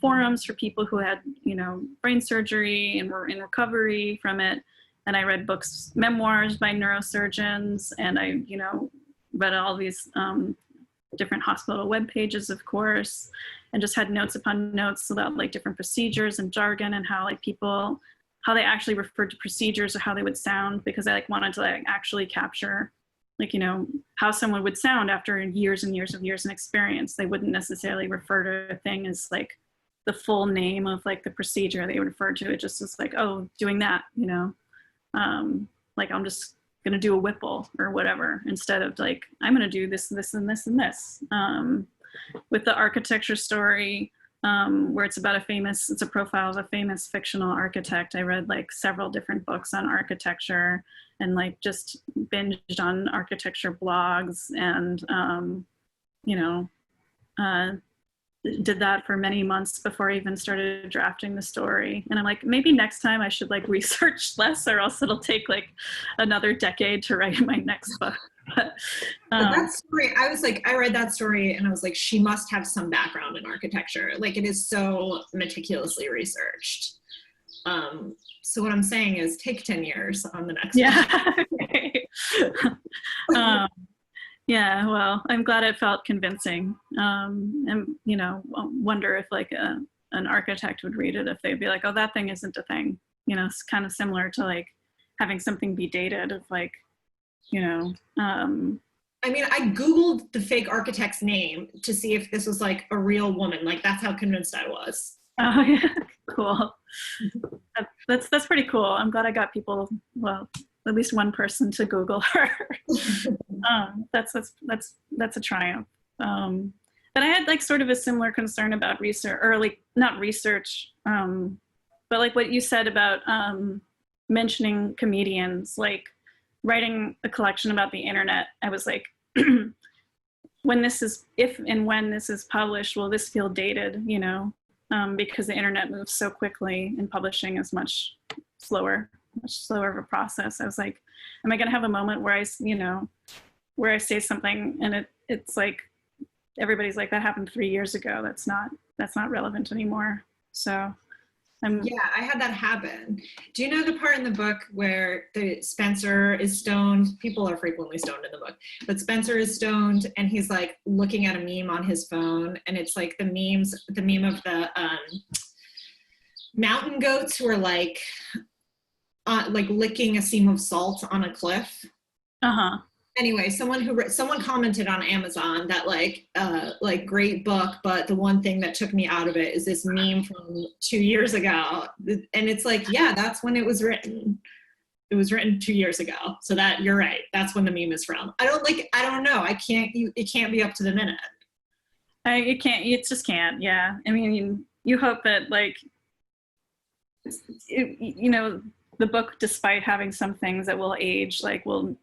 forums for people who had, you know, brain surgery and were in recovery from it. And I read books, memoirs by neurosurgeons, and I, you know, read all these different hospital web pages, of course, and just had notes upon notes about like different procedures and jargon and how like people, how they actually referred to procedures or how they would sound, because I like wanted to like actually capture like, you know, how someone would sound after years and years in experience. They wouldn't necessarily refer to a thing as like the full name of like the procedure. They would refer to it just as like, oh, doing that, you know, like I'm just gonna do a Whipple or whatever, instead of like, I'm gonna do this, this, and this, and this. With the architecture story, where it's about it's a profile of a famous fictional architect. I read like several different books on architecture and like just binged on architecture blogs and, you know, did that for many months before I even started drafting the story. And I'm like, maybe next time I should like research less, or else it'll take like another decade to write my next book. But that story, I was like, I read that story and I was like, she must have some background in architecture. Like, it is so meticulously researched. So what I'm saying is take 10 years on the next one. Yeah, well, I'm glad it felt convincing. And, you know, wonder if like an architect would read it, if they'd be like, oh, that thing isn't a thing. You know, it's kind of similar to like having something be dated of like, you know. I mean, I Googled the fake architect's name to see if this was like a real woman. Like, that's how convinced I was. Oh, yeah, cool. That's pretty cool. I'm glad I got people, well, at least one person to Google her. That's a triumph. But I had like sort of a similar concern about research, or like not research, but like what you said about mentioning comedians, like writing a collection about the internet. I was like, when this is published, will this feel dated, you know? Because the internet moves so quickly and publishing is much slower of a process. I was like, am I gonna have a moment where I say something and it's like, everybody's like, that happened 3 years ago. That's not relevant anymore. So yeah, I had that happen. Do you know the part in the book where Spencer is stoned? People are frequently stoned in the book, but Spencer is stoned and he's like looking at a meme on his phone, and it's like the meme of the mountain goats who are like licking a seam of salt on a cliff. Anyway, someone commented on Amazon that like great book, but the one thing that took me out of it is this meme from 2 years ago. And it's like, yeah, that's when it was written. It was written 2 years ago. So that, you're right. That's when the meme is from. I don't know. It can't be up to the minute. It just can't. Yeah. I mean, you hope that like, you know, the book, despite having some things that will age, like will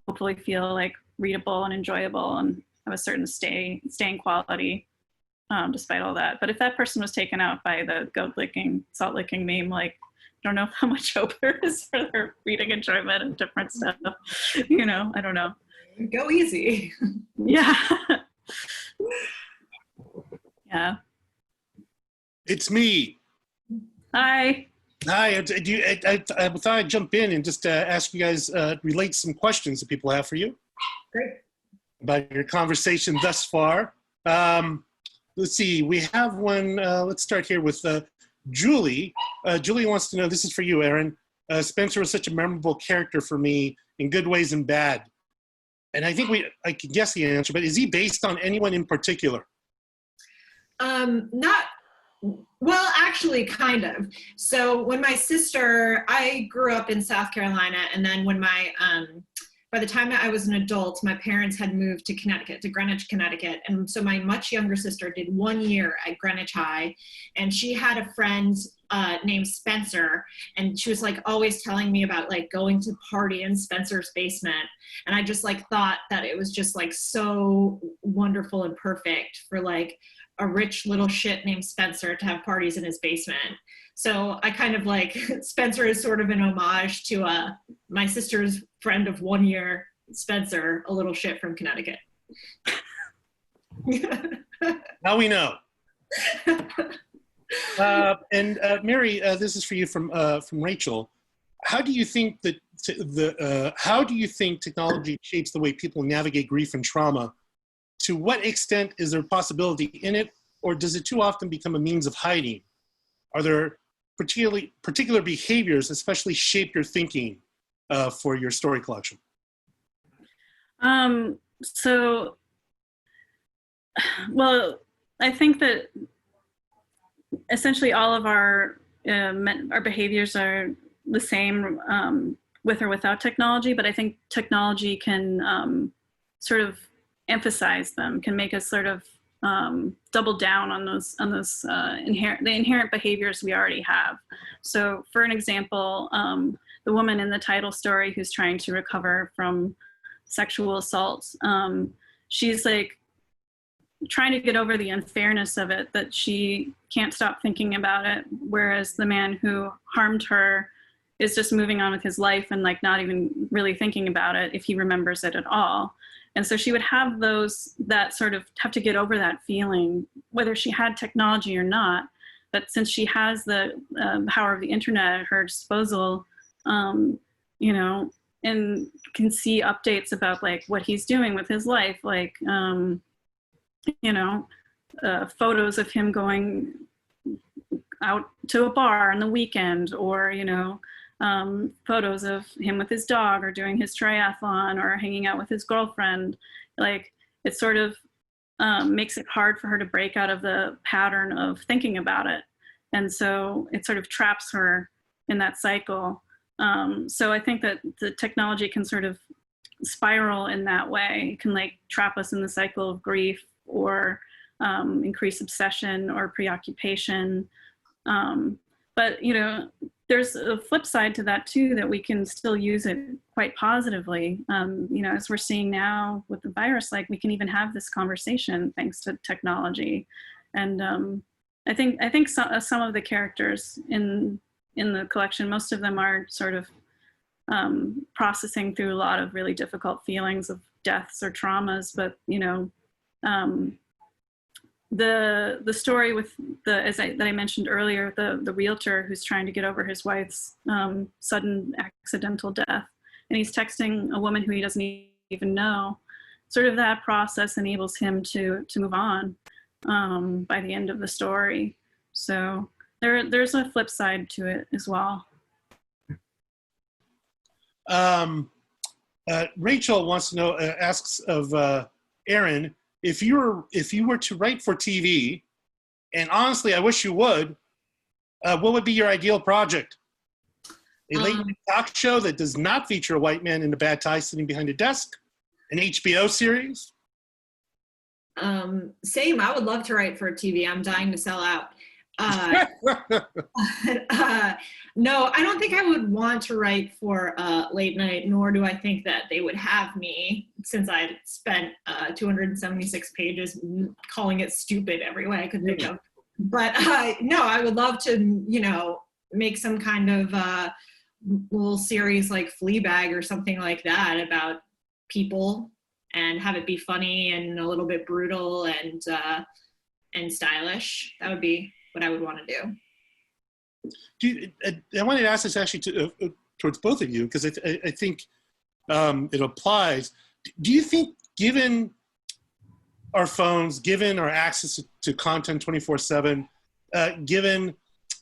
hopefully feel like readable and enjoyable and have a certain staying quality, despite all that. But if that person was taken out by the goat licking, salt licking meme, like, I don't know how much hope there is for their reading enjoyment and different stuff. You know, I don't know. Go easy. Yeah. Yeah. It's me. Hi. Hi, I thought I'd jump in and just ask you guys, relate some questions that people have for you. Great. About your conversation thus far. Let's see, we have one, let's start here with Julie. Julie wants to know, this is for you, Erin. Spencer was such a memorable character for me in good ways and bad. And I think I can guess the answer, but is he based on anyone in particular? Well, actually, kind of. So when my sister, I grew up in South Carolina, and then when by the time I was an adult, my parents had moved to Connecticut, to Greenwich, Connecticut. And so my much younger sister did 1 year at Greenwich High, and she had a friend named Spencer, and she was like always telling me about like going to party in Spencer's basement. And I just like thought that it was just like so wonderful and perfect for like a rich little shit named Spencer to have parties in his basement. So I kind of like, Spencer is sort of an homage to my sister's friend of 1 year, Spencer, a little shit from Connecticut. Now we know. And Mary, this is for you from Rachel. How do you think that how do you think technology shapes the way people navigate grief and trauma? To what extent is there possibility in it, or does it too often become a means of hiding? Are there particular behaviors especially shape your thinking for your story collection? So, well, I think that essentially all of our behaviors are the same with or without technology, but I think technology can sort of emphasize them, can make us sort of double down on those inherent behaviors we already have. So for an example, the woman in the title story who's trying to recover from sexual assault, she's like trying to get over the unfairness of it, that she can't stop thinking about it, whereas the man who harmed her is just moving on with his life and like not even really thinking about it if he remembers it at all. And so she would have that sort of have to get over that feeling, whether she had technology or not. But since she has the power of the internet at her disposal, you know, and can see updates about like what he's doing with his life, like, you know, photos of him going out to a bar on the weekend, or, you know, photos of him with his dog or doing his triathlon or hanging out with his girlfriend. Like, it sort of makes it hard for her to break out of the pattern of thinking about it. And so it sort of traps her in that cycle. So I think that the technology can sort of spiral in that way. It can like trap us in the cycle of grief, or increase obsession or preoccupation. But, you know, there's a flip side to that too, that we can still use it quite positively. You know, as we're seeing now with the virus, like we can even have this conversation thanks to technology. And I think some of the characters in the collection, most of them are sort of processing through a lot of really difficult feelings of deaths or traumas. But, you know, the story with that I mentioned earlier, the realtor who's trying to get over his wife's sudden accidental death, and he's texting a woman who he doesn't even know. Sort of that process enables him to move on by the end of the story. So there's a flip side to it as well. Rachel wants to know, asks of Erin, if you were to write for TV, and honestly, I wish you would, what would be your ideal project? A late-night talk show that does not feature a white man in a bad tie sitting behind a desk? An HBO series? Same. I would love to write for TV. I'm dying to sell out. No, I don't think I would want to write for late night, nor do I think that they would have me, since I spent 276 pages calling it stupid every way I could think of. But no, I would love to, you know, make some kind of little series like Fleabag or something like that about people, and have it be funny and a little bit brutal and stylish. That would be what I would want to do. I wanted to ask this actually towards both of you, because I think it applies. Do you think, given our phones, given our access to content 24/7, given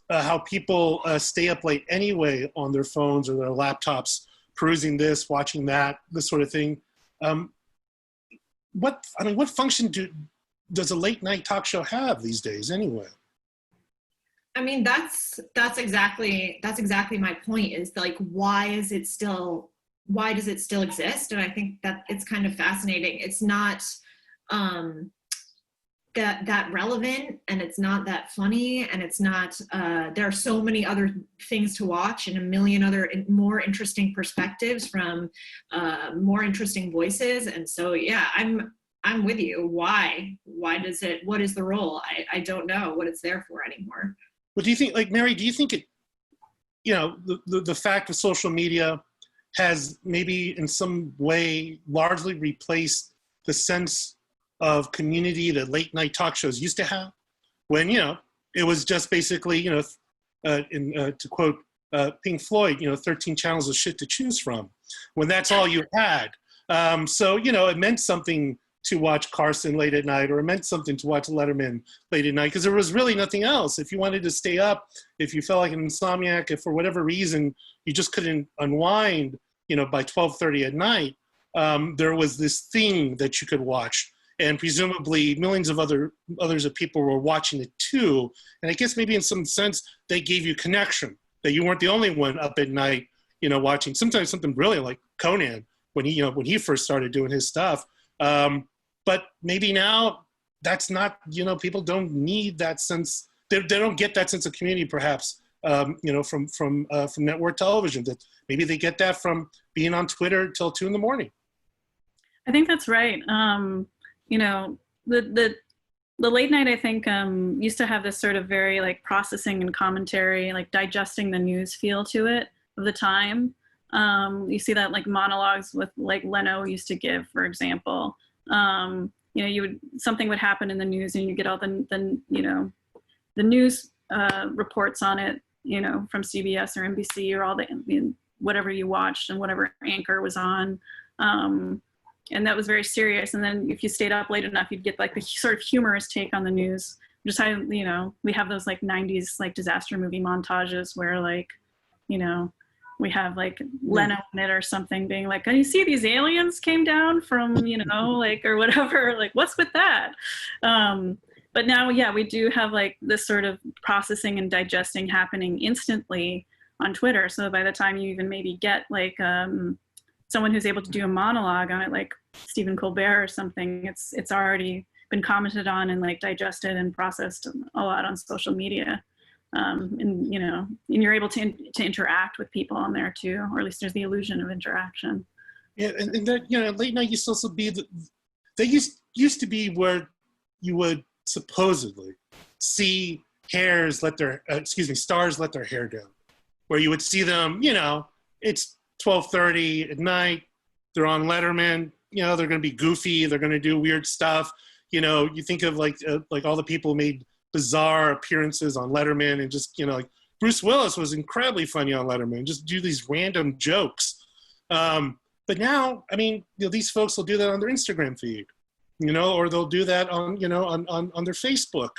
how people stay up late anyway on their phones or their laptops, perusing this, watching that, this sort of thing, what function does a late night talk show have these days anyway? I mean, that's exactly my point, is like, why does it still exist? And I think that it's kind of fascinating. It's not that relevant, and it's not that funny, and it's not, there are so many other things to watch and a million other more interesting perspectives from more interesting voices. And so, yeah, I'm with you. Why what is the role? I don't know what it's there for anymore. What do you think, like, Mary, do you think it, the fact of social media has maybe in some way largely replaced the sense of community that late night talk shows used to have, when, it was just basically, to quote Pink Floyd, 13 channels of shit to choose from, when that's all you had. So, it meant something to watch Carson late at night, or it meant something to watch Letterman late at night, because there was really nothing else. If you wanted to stay up, if you felt like an insomniac, if for whatever reason you just couldn't unwind, by 12:30 at night, there was this thing that you could watch. And presumably millions of others of people were watching it too. And I guess maybe in some sense, they gave you connection, that you weren't the only one up at night, watching sometimes something brilliant like Conan when he first started doing his stuff. But maybe now that's not, people don't need that sense. They don't get that sense of community, perhaps, from network television. That maybe they get that from being on Twitter till 2 a.m. I think that's right. The late night, I think, used to have this sort of very like processing and commentary, like digesting the news feel to it of the time. You see that like monologues with like Leno used to give, for example. Something would happen in the news and you get all the news reports on it, from CBS or NBC or all whatever you watched and whatever anchor was on. And that was very serious. And then if you stayed up late enough, you'd get like the sort of humorous take on the news. Just how, we have those like 90s like disaster movie montages where like, we have like Leno in it or something being like, oh, you see these aliens came down from, like, or whatever, like, what's with that? But now, yeah, we do have like this sort of processing and digesting happening instantly on Twitter. So by the time you even maybe get like someone who's able to do a monologue on it, like Stephen Colbert or something, it's already been commented on and like digested and processed a lot on social media. And you're able to interact with people on there too, or at least there's the illusion of interaction. Yeah, and that, late night used to also be they used to be where you would supposedly see stars let their hair down, where you would see them, it's 12:30 at night, they're on Letterman, they're going to be goofy, they're going to do weird stuff. You think of like all the people who made bizarre appearances on Letterman, and just, like Bruce Willis was incredibly funny on Letterman, just do these random jokes. But now, I mean, these folks will do that on their Instagram feed, or they'll do that on, on their Facebook,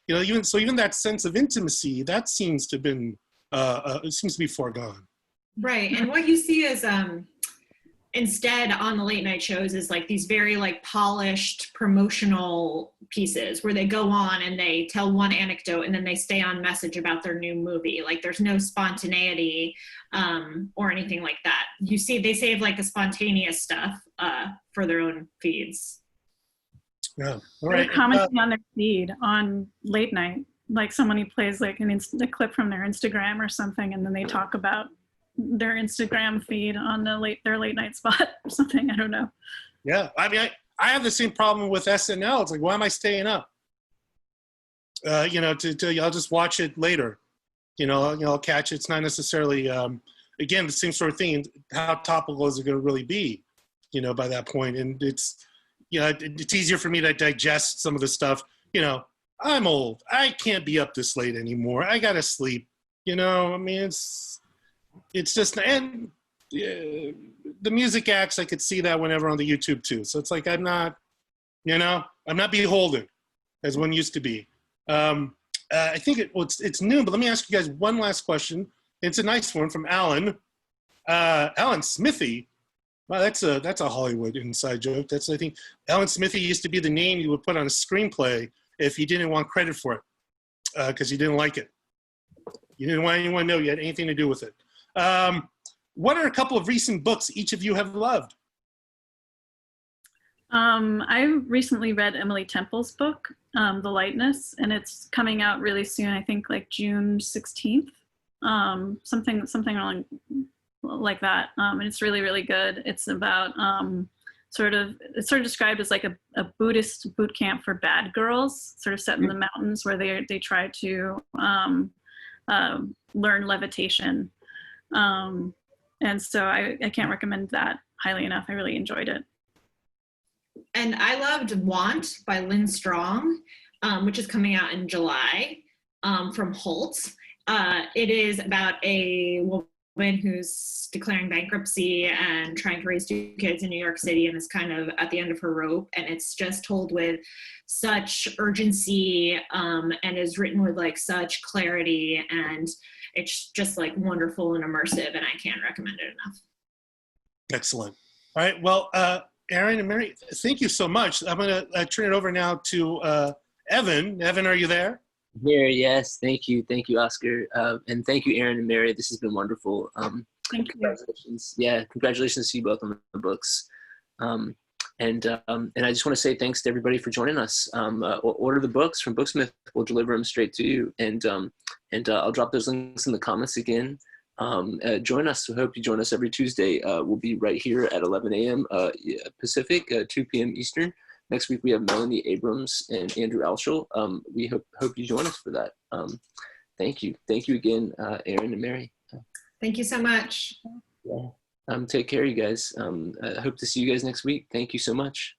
even that sense of intimacy, that seems to have been, it seems to be foregone. Right. And what you see is instead on the late night shows is like these very like polished promotional pieces where they go on and they tell one anecdote and then they stay on message about their new movie. Like there's no spontaneity or anything like that. You see, they save like the spontaneous stuff for their own feeds. Yeah. All right. They're commenting on their feed on late night, like someone who plays like a clip from their Instagram or something, and then they talk about their Instagram feed on their late night spot or something. I don't know. Yeah, I mean, I have the same problem with SNL. It's like, why am I staying up? I'll just watch it later. I'll catch it. It's not necessarily, again, the same sort of thing. How topical is it going to really be, by that point? And it's, it's easier for me to digest some of the stuff. I'm old. I can't be up this late anymore. I got to sleep. I mean, it's just, and the music acts, I could see that whenever on the YouTube too. So it's like, I'm not beholden as one used to be. I think it's new, but let me ask you guys one last question. It's a nice one from Alan. Alan Smithy. Wow, that's a Hollywood inside joke. I think Alan Smithy used to be the name you would put on a screenplay if you didn't want credit for it, because you didn't like it. You didn't want anyone to know you had anything to do with it. What are a couple of recent books each of you have loved? I recently read Emily Temple's book, The Lightness, and it's coming out really soon. I think like June 16th, something like that. And it's really, really good. It's about it's sort of described as like a Buddhist boot camp for bad girls, sort of set in the mountains where they try to learn levitation. And so I can't recommend that highly enough. I really enjoyed it. And I loved Want by Lynn Strong, which is coming out in July, from Holt. It is about a woman who's declaring bankruptcy and trying to raise 2 kids in New York City and is kind of at the end of her rope. And it's just told with such urgency, and is written with like such clarity, and it's just like wonderful and immersive, and I can't recommend it enough. Excellent. All right. Well, Erin and Mary, thank you so much. I'm going to turn it over now to Evan. Evan, are you there? Here, yes. Thank you, Oscar, and thank you, Erin and Mary. This has been wonderful. Thank you. Congratulations. Yeah, congratulations to you both on the books. And I just want to say thanks to everybody for joining us. Order the books from Booksmith. We'll deliver them straight to you. And I'll drop those links in the comments again. Join us. We hope you join us every Tuesday. We'll be right here at 11 a.m. Pacific, 2 p.m. Eastern. Next week we have Melanie Abrams and Andrew Alschel. We hope you join us for that. Thank you again, Erin and Mary. Thank you so much. Yeah. Take care, you guys. I hope to see you guys next week. Thank you so much.